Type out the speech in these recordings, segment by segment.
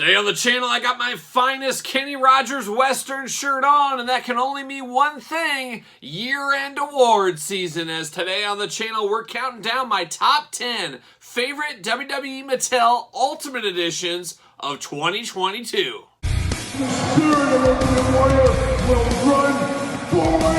Today on the channel, I got my finest Kenny Rogers Western shirt on, and that can only mean one thing: year-end award season. As today on the channel, we're counting down my top 10 favorite WWE Mattel Ultimate Editions of 2022. The spirit of Ultimate Warrior will run forever!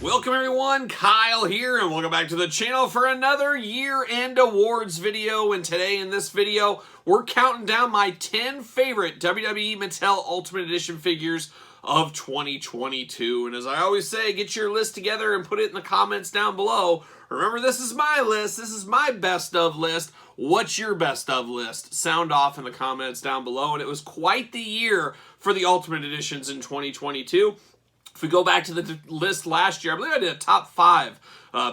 Welcome everyone, Kyle here, and welcome back to the channel for another year-end awards video. And today in this video, we're counting down my 10 favorite WWE Mattel Ultimate Edition figures of 2022. And as I always say, get your list together and put it in the comments down below. Remember, this is my list. This is my best of list. What's your best of list? Sound off in the comments down below. And it was quite the year for the Ultimate Editions in 2022. If we go back to the list last year, I believe I did a top 5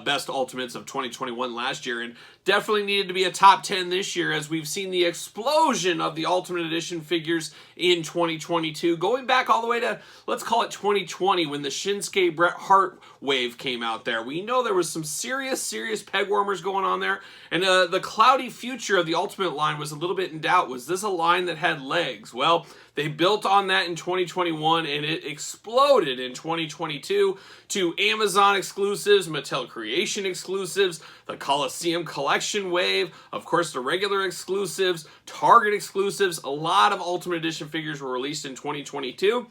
best Ultimates of 2021 last year, and definitely needed to be a top 10 this year as we've seen the explosion of the Ultimate Edition figures in 2022, going back all the way to, let's call it 2020, when the Shinsuke Bret Hart wave came out there. We know there was some serious peg warmers going on there, and the cloudy future of the Ultimate line was a little bit in doubt. Was this a line that had legs? Well, they built on that in 2021, and it exploded in 2022 to Amazon exclusives, Mattel Creation exclusives, the Coliseum Collection wave, of course the regular exclusives, Target exclusives. A lot of Ultimate Edition figures were released in 2022.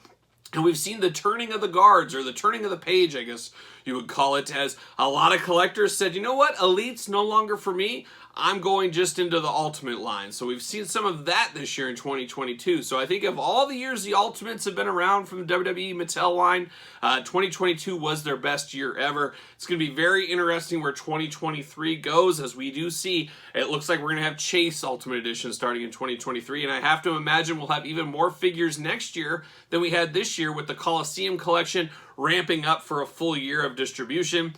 And we've seen the turning of the guards, or the turning of the page, I guess you would call it, as a lot of collectors said, you know what, Elite's no longer for me. I'm going just into the Ultimate line. So we've seen some of that this year in 2022. So I think of all the years the Ultimates have been around from the WWE Mattel line, 2022 was their best year ever. It's going to be very interesting where 2023 goes, as we do see it looks like we're going to have Chase Ultimate Edition starting in 2023. And I have to imagine we'll have even more figures next year than we had this year, with the Coliseum Collection ramping up for a full year of distribution.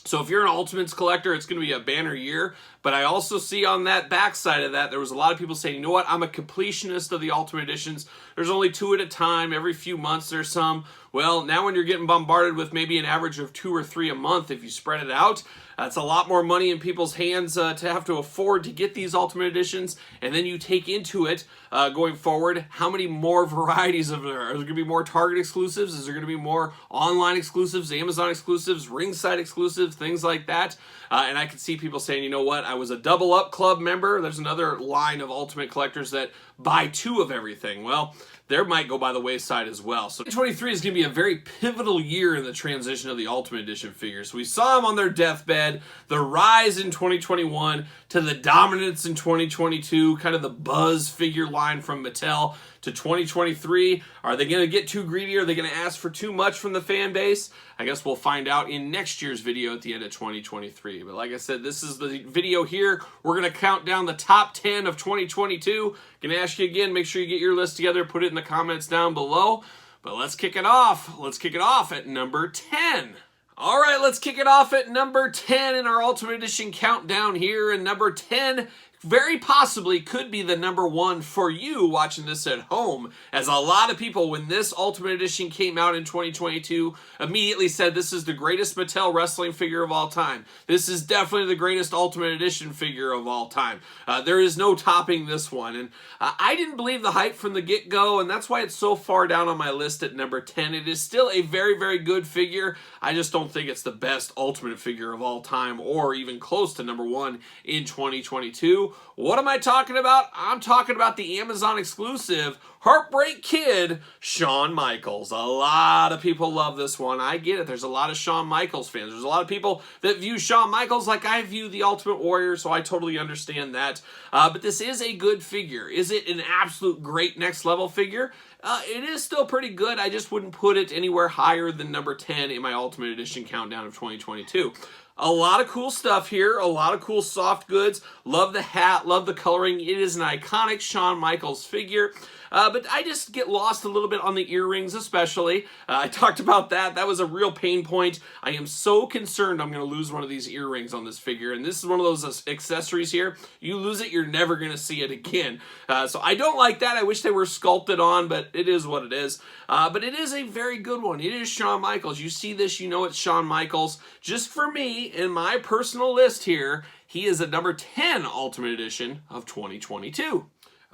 So if you're an Ultimates collector, it's going to be a banner year. But I also see on that backside of that, there was a lot of people saying, you know what, I'm a completionist of the Ultimate Editions. There's only 2 at a time. Every few months there's some. Well, now when you're getting bombarded with maybe an average of 2 or 3 a month, if you spread it out, that's a lot more money in people's hands to have to afford to get these Ultimate Editions. And then you take into it, going forward, how many more varieties of there are. There going to be more Target exclusives? Is there going to be more online exclusives, Amazon exclusives, ringside exclusives, things like that? And I could see people saying, you know what, I was a Double Up Club member. There's another line of Ultimate collectors that buy 2 of everything. Well, there might go by the wayside as well. So 2023 is going to be a very pivotal year in the transition of the Ultimate Edition figures. We saw them on their deathbed, the rise in 2021 to the dominance in 2022, kind of the buzz figure line from Mattel, to 2023. Are they going to get too greedy? Are they going to ask for too much from the fan base? I guess we'll find out in next year's video at the end of 2023. But like I said, this is the video here. We're going to count down the top 10 of 2022. Going to ask you again, make sure you get your list together, put it in the comments down below. But let's kick it off. Let's kick it off at number 10. All right, let's kick it off at number 10 in our Ultimate Edition countdown here. And number 10 very possibly could be the number 1 for you watching this at home, as a lot of people, when this Ultimate Edition came out in 2022, immediately said this is the greatest Mattel wrestling figure of all time. This is definitely the greatest Ultimate Edition figure of all time. There is no topping this one, and I didn't believe the hype from the get-go, and that's why it's so far down on my list at number 10. It is still a very good figure. I just don't think it's the best Ultimate figure of all time, or even close to number 1 in 2022. What am I talking about? I'm talking about the Amazon exclusive Heartbreak Kid, Shawn Michaels. A lot of people love this one. I get it. There's a lot of Shawn Michaels fans. There's a lot of people that view Shawn Michaels like I view the Ultimate Warrior, so I totally understand that. But this is a good figure. Is it an absolute great next level figure? It is still pretty good. I just wouldn't put it anywhere higher than number 10 in my Ultimate Edition countdown of 2022. A lot of cool stuff here, a lot of cool soft goods. Love the hat, love the coloring. It is an iconic Shawn Michaels figure. but I just get lost a little bit on the earrings especially. I talked about that. That was a real pain point. I am so concerned I'm going to lose one of these earrings on this figure, and this is one of those accessories here. You lose it, you're never going to see it again. So I don't like that. I wish they were sculpted on, but it is what it is. But it is a very good one. It is Shawn Michaels. You see this, you know it's Shawn Michaels. Just for me, in my personal list here, he is at number 10 Ultimate Edition of 2022.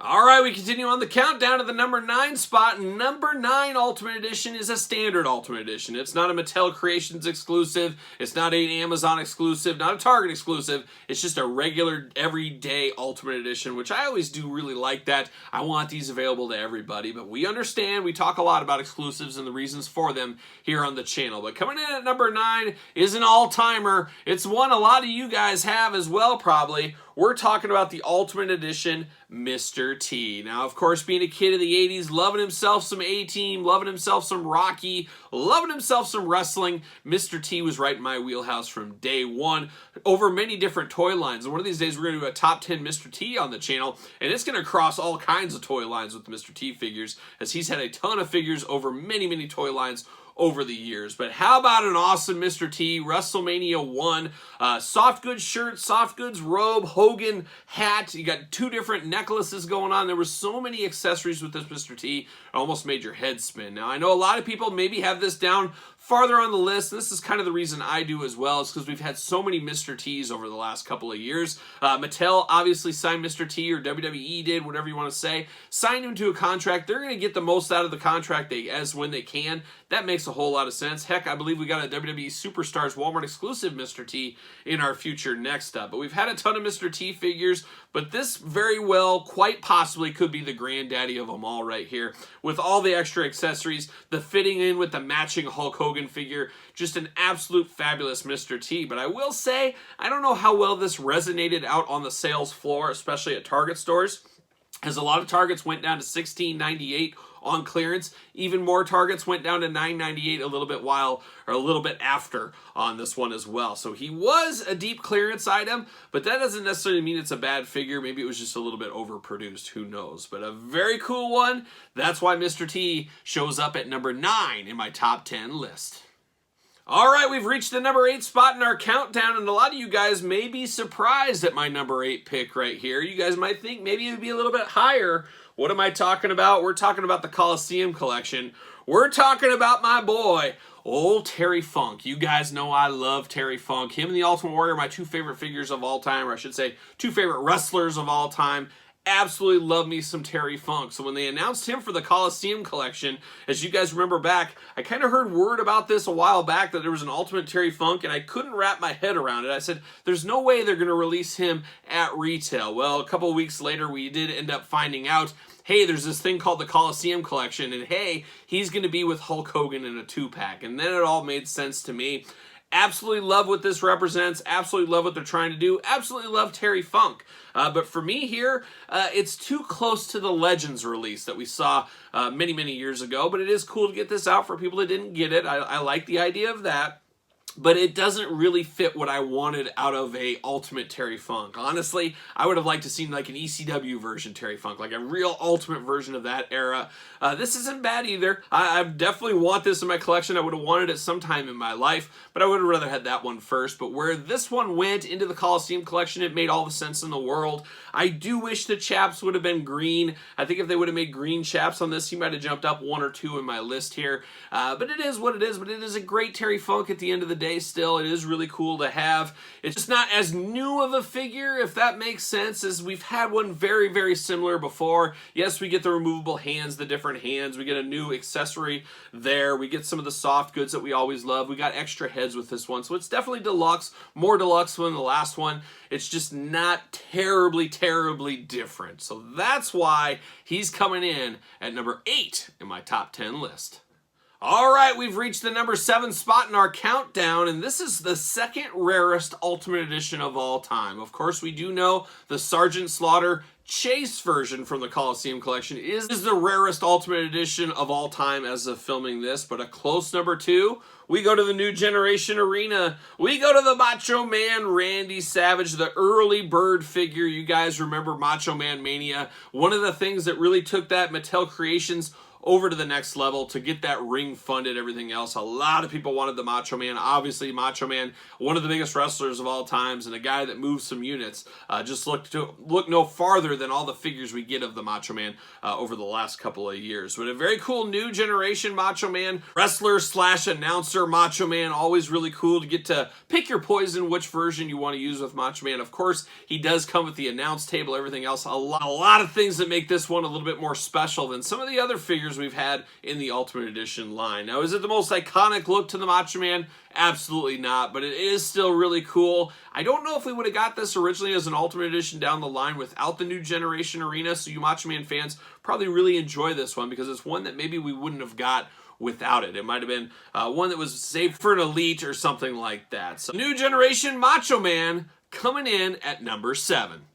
All right, we continue on the countdown to the number 9 spot. Number 9 Ultimate Edition is a standard Ultimate Edition. It's not a Mattel Creations exclusive. It's not an Amazon exclusive, not a Target exclusive. It's just a regular, everyday Ultimate Edition, which I always do really like that. I want these available to everybody, but we understand. We talk a lot about exclusives and the reasons for them here on the channel. But coming in at number 9 is an all-timer. It's one a lot of you guys have as well, probably. We're talking about the Ultimate Edition Mr. T. Now, of course, being a kid of the 80s, loving himself some A-Team, loving himself some Rocky, loving himself some wrestling, Mr. T was right in my wheelhouse from day one over many different toy lines. And one of these days, we're going to do a top 10 Mr. T on the channel, and it's going to cross all kinds of toy lines with Mr. T figures, as he's had a ton of figures over many, many toy lines over the years. But how about an awesome Mr. T, WrestleMania 1, soft goods shirt, soft goods robe, Hogan hat, you got 2 different necklaces going on. There were so many accessories with this Mr. T, it almost made your head spin. Now, I know a lot of people maybe have this down farther on the list. This is kind of the reason I do as well, is because we've had so many Mr. T's over the last couple of years. Mattel obviously signed Mr. T, or WWE did, whatever you want to say, signed him to a contract. They're going to get the most out of the contract as when they can. That makes a whole lot of sense. Heck, I believe we got a WWE Superstars Walmart exclusive Mr. T in our future next up. But we've had a ton of Mr. T figures, but this very well, quite possibly, could be the granddaddy of them all right here. With all the extra accessories, the fitting in with the matching Hulk Hogan figure, just an absolute fabulous Mr. T. But I will say, I don't know how well this resonated out on the sales floor, especially at Target stores, as a lot of Targets went down to $16.98 on clearance. Even more Targets went down to $9.98 a little bit after on this one as well. So he was a deep clearance item, but that doesn't necessarily mean it's a bad figure. Maybe it was just a little bit overproduced. Who knows? But a very cool one. That's why Mr. T shows up at number 9 in my top 10 list. All right, we've reached the number 8 spot in our countdown, and a lot of you guys may be surprised at my number 8 pick right here. You guys might think maybe it would be a little bit higher. What am I talking about? We're talking about the Coliseum collection. We're talking about my boy, old Terry Funk. You guys know I love Terry Funk. Him and the Ultimate Warrior are my 2 favorite figures of all time, or I should say 2 favorite wrestlers of all time. Absolutely love me some Terry Funk. So when they announced him for the Coliseum collection, as you guys remember back, I kind of heard word about this a while back that there was an Ultimate Terry Funk, and I couldn't wrap my head around it. I said, there's no way they're going to release him at retail. Well, a couple of weeks later, we did end up finding out, hey, there's this thing called the Coliseum collection, and hey, he's going to be with Hulk Hogan in a 2-pack. And then it all made sense to me. Absolutely love what this represents. Absolutely love what they're trying to do. Absolutely love Terry Funk. But for me here, it's too close to the Legends release that we saw many, many years ago. But it is cool to get this out for people that didn't get it. I like the idea of that. But it doesn't really fit what I wanted out of a Ultimate Terry Funk. Honestly, I would have liked to see like an ECW version Terry Funk, like a real Ultimate version of that era. This isn't bad either. I definitely want this in my collection. I would have wanted it sometime in my life, but I would have rather had that one first. But where this one went into the Coliseum collection, it made all the sense in the world. I do wish the chaps would have been green. I think if they would have made green chaps on this, he might have jumped up 1 or 2 in my list here. But it is what it is. But it is a great Terry Funk at the end of the day still. It is really cool to have. It's just not as new of a figure, if that makes sense, as we've had one very, very similar before. Yes, we get the removable hands, the different hands. We get a new accessory there. We get some of the soft goods that we always love. We got extra heads with this one. So it's definitely deluxe, more deluxe than the last one. It's just not terribly, terribly different. So that's why he's coming in at number 8 in my top 10 list. All right, we've reached the number 7 spot in our countdown, and this is the second rarest Ultimate Edition of all time. Of course, we do know the Sergeant Slaughter Chase version from the Coliseum collection is the rarest Ultimate Edition of all time as of filming this, but a close number 2, we go to the New Generation Arena. We go to the Macho Man Randy Savage, the early bird figure. You guys remember Macho Man Mania. One of the things that really took that Mattel Creations over to the next level to get that ring funded, everything else. A lot of people wanted the Macho Man. Obviously, Macho Man, one of the biggest wrestlers of all times, and a guy that moves some units. Just look no farther than all the figures we get of the Macho Man over the last couple of years. But a very cool New Generation Macho Man, wrestler slash announcer Macho Man. Always really cool to get to pick your poison, which version you want to use with Macho Man. Of course, he does come with the announce table, everything else. A lot of things that make this one a little bit more special than some of the other figures we've had in the Ultimate Edition line. Now, is it the most iconic look to the Macho Man? Absolutely not, but it is still really cool. I don't know if we would have got this originally as an Ultimate Edition down the line without the New Generation Arena, so you Macho Man fans probably really enjoy this one because it's one that maybe we wouldn't have got without it. It might have been one that was saved for an elite or something like that. So New Generation Macho Man coming in at number 7.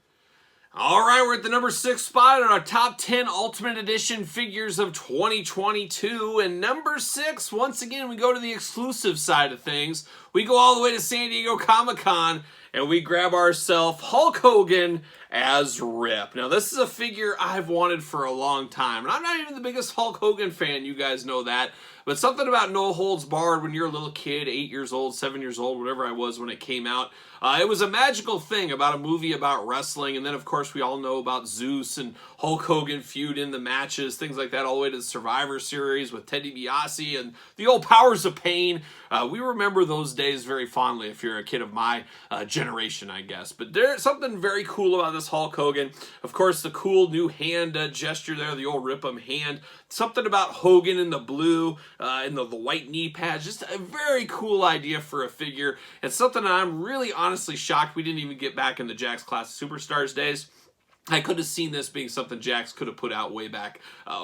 All right, we're at the number 6 spot on our top 10 Ultimate Edition figures of 2022. And number 6, once again, we go to the exclusive side of things. We go all the way to San Diego Comic-Con, and we grab ourselves Hulk Hogan as Rip. Now, this is a figure I've wanted for a long time, and I'm not even the biggest Hulk Hogan fan, you guys know that. But something about No Holds Barred when you're a little kid, 8 years old, 7 years old, whatever I was when it came out, it was a magical thing about a movie about wrestling. And then, of course, we all know about Zeus and Hulk Hogan feud in the matches, things like that, all the way to the Survivor Series with Ted DiBiase and the old Powers of Pain. We remember those days very fondly if you're a kid of my generation, I guess. But there's something very cool about this Hulk Hogan. Of course, the cool new hand gesture there, the old Rip-'em hand. Something about Hogan in the blue and the white knee pads. Just a very cool idea for a figure. It's something that I'm really honestly shocked we didn't even get back in the Jakks Classic Superstars days. I could have seen this being something Jakks could have put out way back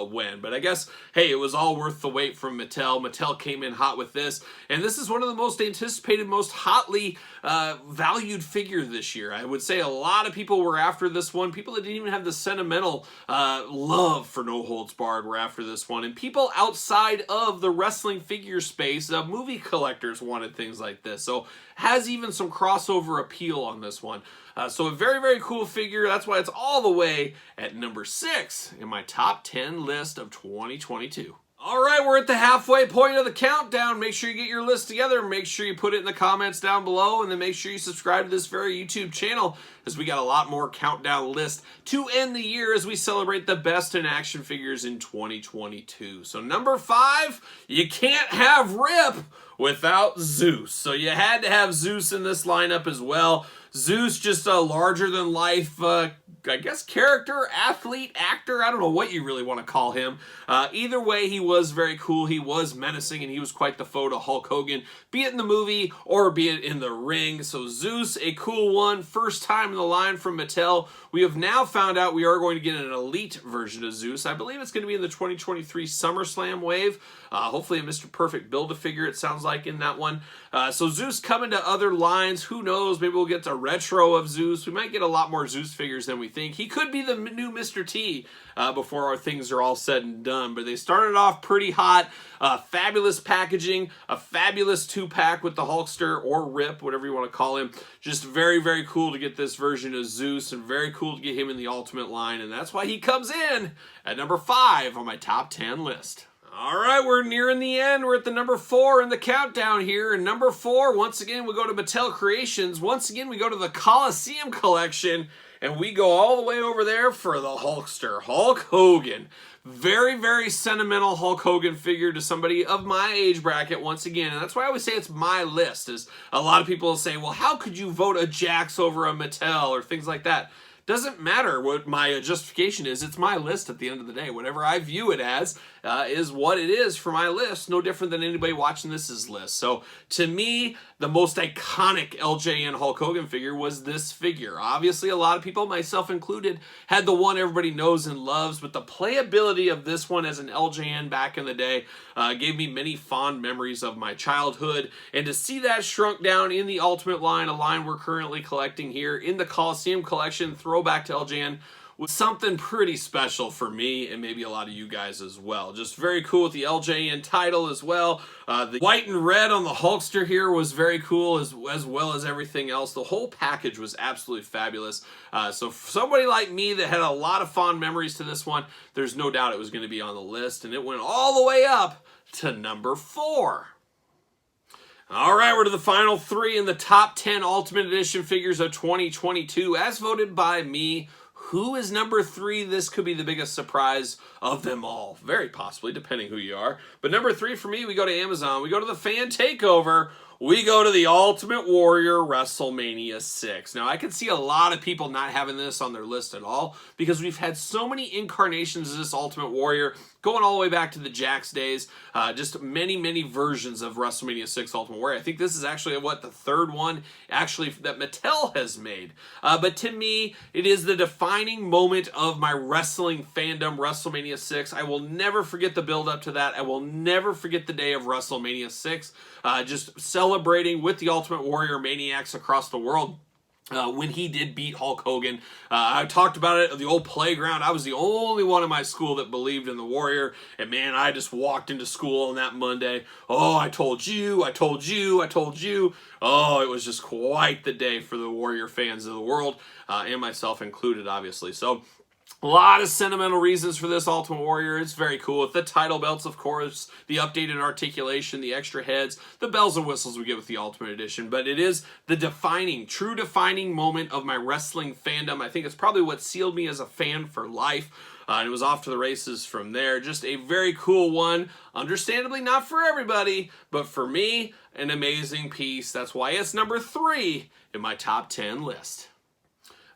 when. But I guess, hey, it was all worth the wait from Mattel. Mattel came in hot with this. And this is one of the most anticipated, most hotly valued figure this year. I would say a lot of people were after this one. People that didn't even have the sentimental love for No Holds Barred were after this one. And people outside of the wrestling figure space, movie collectors wanted things like this. So has even some crossover appeal on this one. So a very, very cool figure. That's why it's all the way at number 6 in my top 10 list of 2022. All right, we're at the halfway point of the countdown. Make sure you get your list together. Make sure you put it in the comments down below, and then make sure you subscribe to this very YouTube channel, as we got a lot more countdown lists to end the year as we celebrate the best in action figures in 2022. So number 5, you can't have Rip without Zeus. So you had to have Zeus in this lineup as well. Zeus, just a larger-than-life, I guess, character, athlete, actor. I don't know what you really want to call him. Either way, he was very cool. He was menacing, and he was quite the foe to Hulk Hogan, be it in the movie or be it in the ring. So Zeus, a cool one. First time in the line from Mattel. We have now found out we are going to get an elite version of Zeus. I believe it's going to be in the 2023 SummerSlam wave. Hopefully a Mr. Perfect Build-A-Figure, it sounds like, in that one. So Zeus coming to other lines. Who knows? Maybe we'll get a retro of Zeus. We might get a lot more Zeus figures than we think. He could be the new Mr. T before our things are all said and done. But they started off pretty hot. Fabulous packaging. A fabulous 2-pack with the Hulkster or Rip, whatever you want to call him. Just very, very cool to get this version of Zeus, and very cool to get him in the Ultimate line. And that's why he comes in at number 5 on my top 10 list. All right, we're nearing the end. We're at the number 4 in the countdown here. And number 4, once again, we go to Mattel Creations. Once again, we go to the Coliseum collection. And we go all the way over there for the Hulkster, Hulk Hogan. Very, very sentimental Hulk Hogan figure to somebody of my age bracket, once again. And that's why I always say it's my list. Is a lot of people will say, well, how could you vote a Jakks over a Mattel or things like that? Doesn't matter what my justification is. It's my list at the end of the day. Whatever I view it as is what it is for my list. No different than anybody watching this's list. So to me, the most iconic LJN Hulk Hogan figure was this figure. Obviously, a lot of people, myself included, had the one everybody knows and loves. But the playability of this one as an LJN back in the day gave me many fond memories of my childhood. And to see that shrunk down in the Ultimate line, a line we're currently collecting here in the Coliseum collection, throwback to LJN, was something pretty special for me and maybe a lot of you guys as well. Just very cool with the LJN title as well. The white and red on the Hulkster here was very cool as well as everything else. The whole package was absolutely fabulous. So for somebody like me that had a lot of fond memories to this one, there's no doubt it was going to be on the list, and it went all the way up to number 4. All right, we're to the final 3 in the top 10 Ultimate Edition figures of 2022, as voted by me. Who is number 3? This could be the biggest surprise of them all. Very possibly, depending who you are. But number 3 for me, we go to Amazon. We go to the Fan Takeover. We go to the Ultimate Warrior WrestleMania 6. Now, I can see a lot of people not having this on their list at all because we've had so many incarnations of this Ultimate Warrior going all the way back to the Jax days. Just many, many versions of WrestleMania 6 Ultimate Warrior. I think this is actually, the third one actually that Mattel has made. But to me, it is the defining moment of my wrestling fandom, WrestleMania 6. I will never forget the build up to that. I will never forget the day of WrestleMania 6. Just celebrating with the Ultimate Warrior maniacs across the world. When he did beat Hulk Hogan. I talked about it at the old playground. I was the only one in my school that believed in the Warrior. And man, I just walked into school on that Monday. Oh, I told you, I told you, I told you. Oh, it was just quite the day for the Warrior fans of the world, and myself included, obviously. So, a lot of sentimental reasons for this Ultimate Warrior. It's very cool. With the title belts, of course, the updated articulation, the extra heads, the bells and whistles we get with the Ultimate Edition. But it is the true defining moment of my wrestling fandom. I think it's probably what sealed me as a fan for life. And it was off to the races from there. Just a very cool one. Understandably not for everybody, but for me, an amazing piece. That's why it's number 3 in my top 10 list.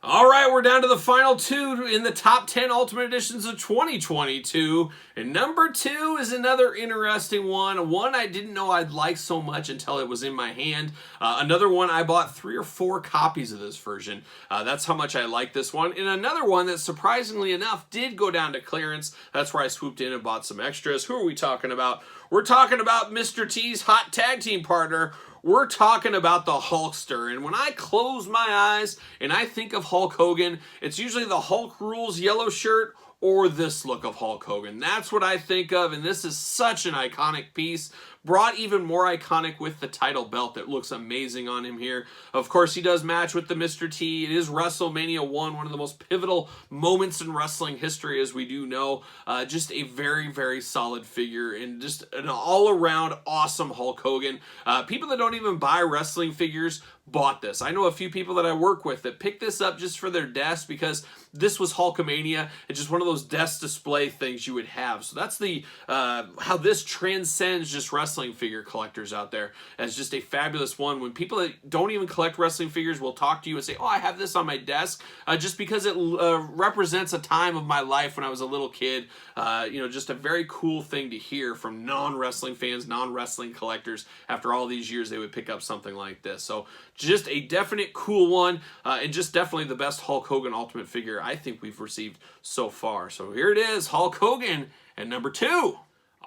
All right, we're down to the final 2 in the top 10 Ultimate Editions of 2022. And number 2 is another interesting one. One I didn't know I'd like so much until it was in my hand. Another one, I bought 3 or 4 copies of this version. That's how much I like this one. And another one that, surprisingly enough, did go down to clearance. That's where I swooped in and bought some extras. Who are we talking about? We're talking about Mr. T's hot tag team partner. We're talking about the Hulkster, and when I close my eyes and I think of Hulk Hogan, it's usually the Hulk Rules yellow shirt or this look of Hulk Hogan. That's what I think of, and this is such an iconic piece. Brought even more iconic with the title belt that looks amazing on him here. Of course, he does match with the Mr. T. It is WrestleMania 1, one of the most pivotal moments in wrestling history, as we do know. Just a very, very solid figure and just an all-around awesome Hulk Hogan. People that don't even buy wrestling figures bought this. I know a few people that I work with that picked this up just for their desk because this was Hulkamania. It's just one of those desk display things you would have. So that's the how this transcends just wrestling figure collectors out there as just a fabulous one. When people that don't even collect wrestling figures will talk to you and say, oh, I have this on my desk, just because it represents a time of my life when I was a little kid. Just a very cool thing to hear from non-wrestling fans, non-wrestling collectors. After all these years, they would pick up something like this. So just a definite cool one, and just definitely the best Hulk Hogan Ultimate figure I think we've received so far. So here it is, Hulk Hogan at number 2.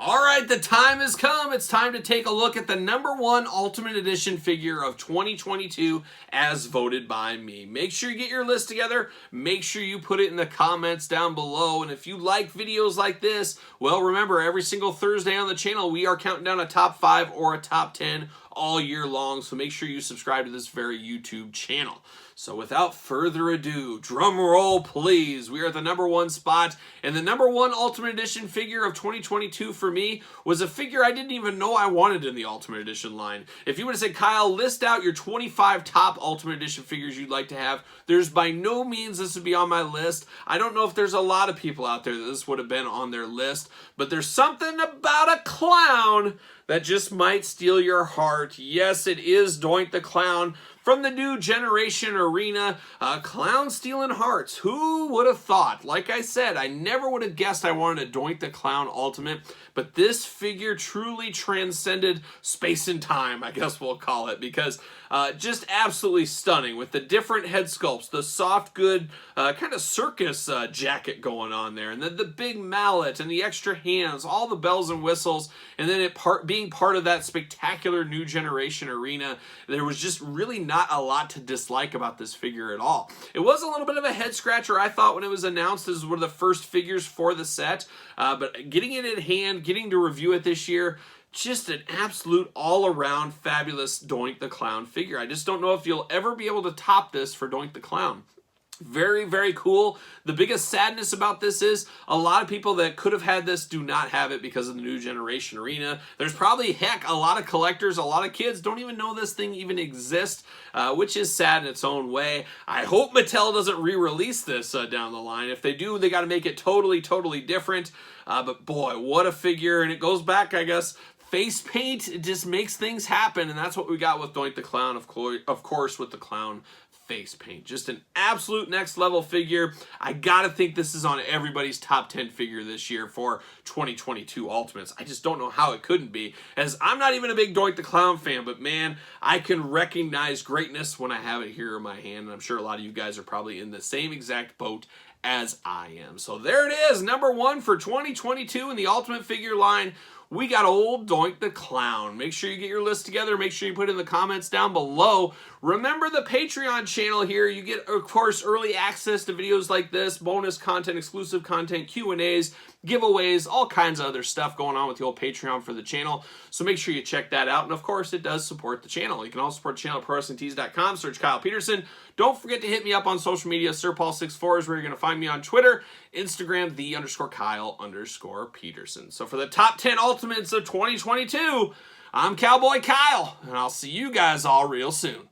All right, the time has come. It's time to take a look at the number 1 Ultimate Edition figure of 2022 as voted by me. Make sure you get your list together. Make sure you put it in the comments down below. And if you like videos like this, well, remember, every single Thursday on the channel, we are counting down a top 5 or a top 10 all year long. So make sure you subscribe to this very YouTube channel. So without further ado, drum roll please, we are at the number 1 spot, and the number 1 Ultimate Edition figure of 2022 for me was a figure I didn't even know I wanted in the Ultimate Edition line. If you would have said, Kyle, list out your 25 top Ultimate Edition figures you'd like to have, there's by no means this would be on my list. I don't know if there's a lot of people out there that this would have been on their list, but there's something about a clown that just might steal your heart. Yes, it is Doink the Clown. From the New Generation Arena, Clown Stealing Hearts. Who would have thought? Like I said, I never would have guessed I wanted a Doink the Clown Ultimate, but this figure truly transcended space and time, I guess we'll call it, because just absolutely stunning with the different head sculpts, the soft, good kind of circus jacket going on there, and then the big mallet and the extra hands, all the bells and whistles, and then being part of that spectacular New Generation Arena. There was just really not not a lot to dislike about this figure at all. It was a little bit of a head scratcher, I thought, when it was announced as one of the first figures for the set, but getting it in hand, getting to review it this year, just an absolute all-around fabulous Doink the Clown figure. I just don't know if you'll ever be able to top this for Doink the Clown. Very, very cool. The biggest sadness about this is a lot of people that could have had this do not have it because of the new generation arena. There's probably, heck, a lot of collectors, a lot of kids don't even know this thing even exists, which is sad in its own way. I hope Mattel doesn't re-release this down the line. If they do, they got to make it totally, totally different. But boy, what a figure. And it goes back, I guess, face paint, it just makes things happen, and that's what we got with Doink the Clown, of course, with the clown face paint. Just an absolute next level figure. I gotta think this is on everybody's top 10 figure this year for 2022 Ultimates. I just don't know how it couldn't be, as I'm not even a big Doink the Clown fan, but man, I can recognize greatness when I have it here in my hand, and I'm sure a lot of you guys are probably in the same exact boat as I am. So there it is, number one for 2022 in the Ultimate figure line. We got old Doink the Clown. Make sure you get your list together. Make sure you put it in the comments down below. Remember the Patreon channel here. You get, of course, early access to videos like this, bonus content, exclusive content, Q&As, giveaways, all kinds of other stuff going on with the old Patreon for the channel. So make sure you check that out. And, of course, it does support the channel. You can also support the channel at ProWrestlingTees.com. Search Kyle Peterson. Don't forget to hit me up on social media. SirPaul64 is where you're going to find me on Twitter, Instagram, _Kyle_Peterson. So for the top 10 Ultimates of 2022, I'm Cowboy Kyle, and I'll see you guys all real soon.